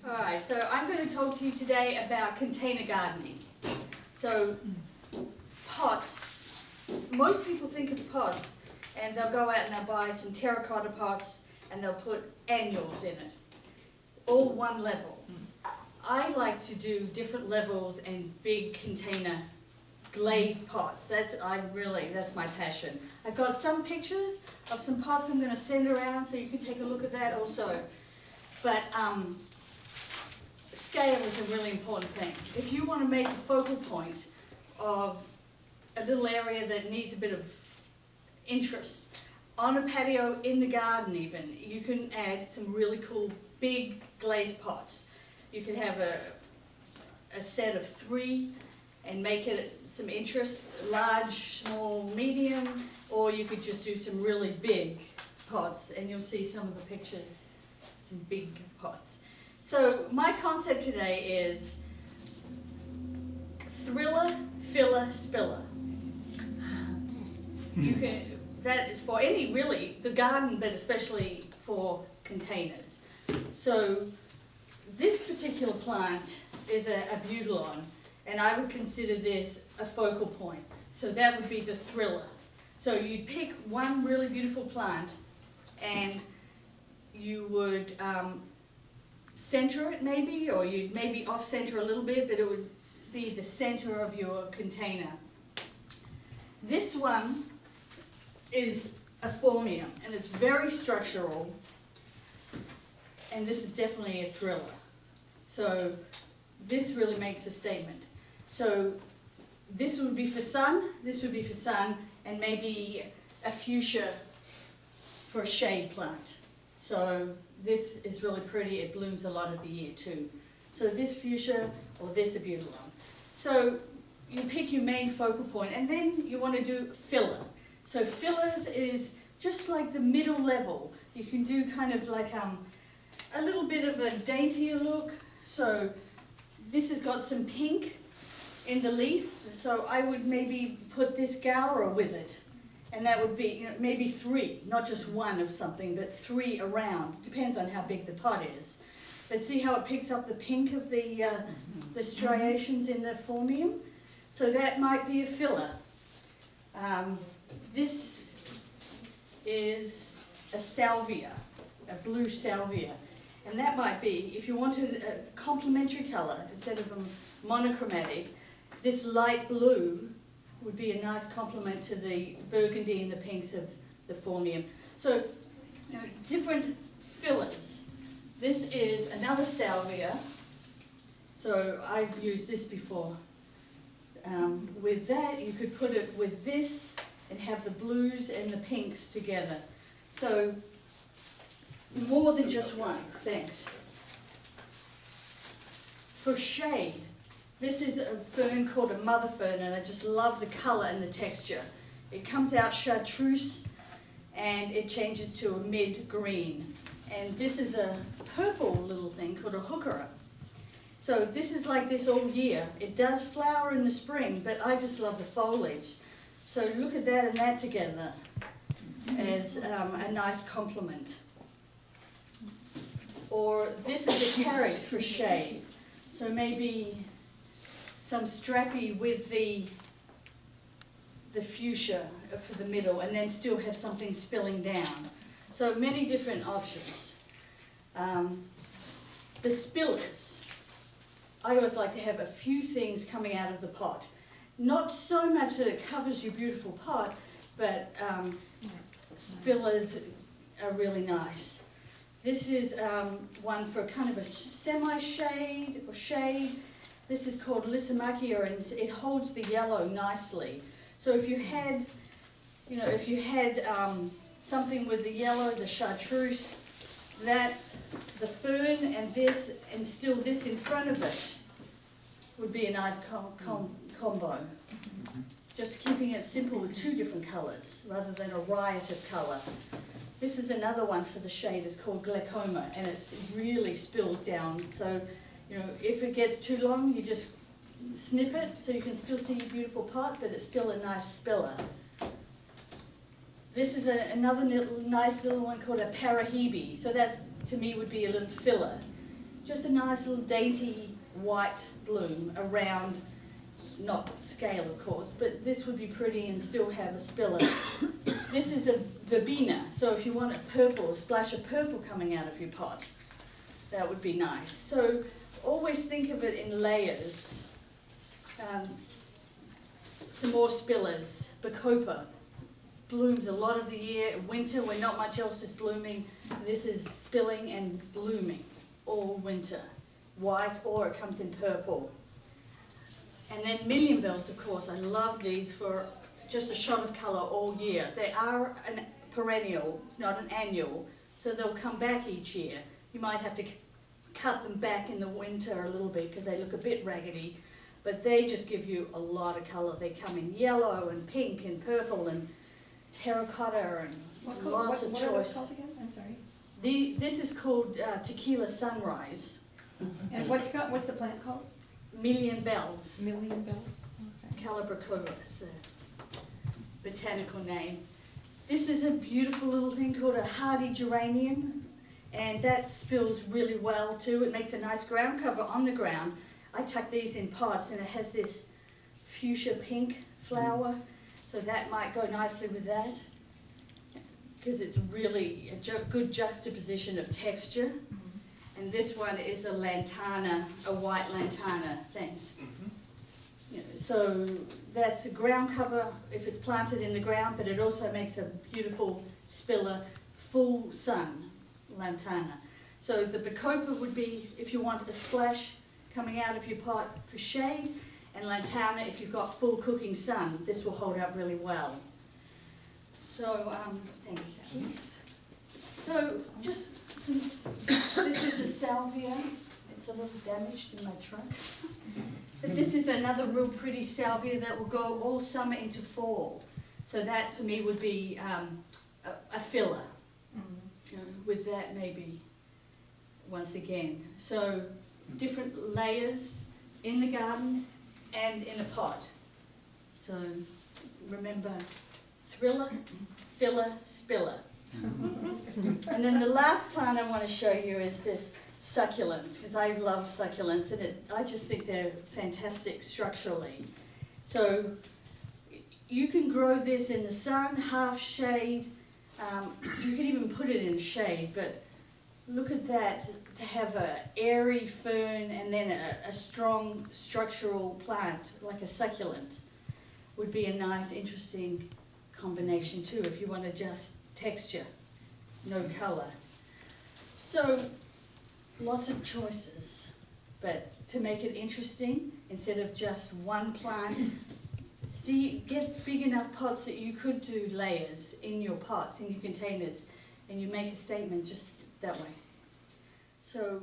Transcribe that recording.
Alright, so I'm going to talk to you today about container gardening. So, pots. Most people think of pots and they'll go out and they'll buy some terracotta pots and they'll put annuals in it. All one level. I like to do different levels and big container glazed pots. That's my passion. I've got some pictures of some pots I'm going to send around so you can take a look at that also. But scale is a really important thing. If you want to make a focal point of a little area that needs a bit of interest, on a patio, in the garden even, you can add some really cool big glazed pots. You can have a set of 3 and make it some interest, large, small, medium, or you could just do some really big pots, and you'll see some of the pictures, some big pots. So my concept today is thriller, filler, spiller. That is for any, really, the garden, but especially for containers. So this particular plant is a Butylon, and I would consider this a focal point. So that would be the thriller. So you'd pick one really beautiful plant and you would center it maybe, or you'd maybe off-center a little bit, but it would be the center of your container. This one is a phormium, and it's very structural, and this is definitely a thriller. So this really makes a statement. So this would be for sun, this would be for sun, and maybe a fuchsia for a shade plant. So this is really pretty, it blooms a lot of the year too. So this fuchsia or this Butylon. So you pick your main focal point, and then you want to do filler. So fillers is just like the middle level. You can do kind of like a little bit of a daintier look. So this has got some pink in the leaf, so I would maybe put this gaura with it. And that would be, maybe 3, not just one of something, but 3 around. Depends on how big the pot is. But see how it picks up the pink of the striations in the phormium? So that might be a filler. This is a salvia, a blue salvia. And that might be, if you wanted a complementary color instead of a monochromatic, this light blue would be a nice complement to the burgundy and the pinks of the phormium. So, different fillers. This is another salvia. So I've used this before. With that, you could put it with this and have the blues and the pinks together. So more than just one. Thanks. For shade, this is a fern called a mother fern, and I just love the color and the texture. It comes out chartreuse and it changes to a mid-green. And this is a purple little thing called a heuchera. So this is like this all year. It does flower in the spring, but I just love the foliage. So look at that and that together as a nice complement. Or this is a carex for shade. So maybe some strappy with the fuchsia for the middle, and then still have something spilling down. So many different options. The spillers. I always like to have a few things coming out of the pot. Not so much that it covers your beautiful pot, but spillers are really nice. This is one for kind of a semi-shade or shade. This is called Lysimachia, and it holds the yellow nicely. So if you had, something with the yellow, the chartreuse, that, the fern and this, and still this in front of it, would be a nice combo. Just keeping it simple with 2 different colours, rather than a riot of colour. This is another one for the shade. It's called glaucoma, and it really spills down. So, if it gets too long, you just snip it so you can still see your beautiful pot, but it's still a nice spiller. This is another nice little one called a parahebe. So that's, to me, would be a little filler. just a nice little dainty white bloom around, not scale of course, but this would be pretty and still have a spiller. This is a verbena, so if you want a purple, a splash of purple coming out of your pot, that would be nice. So always think of it in layers. Some more spillers. Bacopa blooms a lot of the year. Winter, when not much else is blooming, this is spilling and blooming all winter. White, or it comes in purple. And then million bells, of course. I love these for just a shot of colour all year. They are a perennial, not an annual, so they'll come back each year. You might have to cut them back in the winter a little bit because they look a bit raggedy, but they just give you a lot of colour. They come in yellow and pink and purple and terracotta and lots of choice. What are those called again? I'm sorry. This is called Tequila Sunrise. And what's the plant called? Million Bells. Million bells. Okay. Calabricola is the botanical name. This is a beautiful little thing called a hardy geranium, and that spills really well too. It makes a nice ground cover on the ground. I tuck these in pots, and it has this fuchsia pink flower, so that might go nicely with that, because it's really a good juxtaposition of texture. And this one is a lantana, a white lantana, thanks. You know, so that's a ground cover if it's planted in the ground, but it also makes a beautiful spiller, full sun lantana. So the bacopa would be if you want a splash coming out of your pot for shade, and lantana if you've got full cooking sun. This will hold up really well. So, thank you, Keith. So, just since this is a salvia, it's a little damaged in my trunk. But this is another real pretty salvia that will go all summer into fall. So that to me would be a filler. You know, with that maybe once again. So different layers in the garden and in a pot. So remember, thriller, filler, spiller. And then the last plant I want to show you is this succulent, because I love succulents, and I just think they're fantastic structurally. So you can grow this in the sun, half shade. You can even put it in shade, but look at that, to have an airy fern and then a strong structural plant like a succulent would be a nice, interesting combination too, if you want to just texture, no colour. So lots of choices, but to make it interesting, instead of just one plant, get big enough pots that you could do layers in your pots, in your containers, and you make a statement just that way. So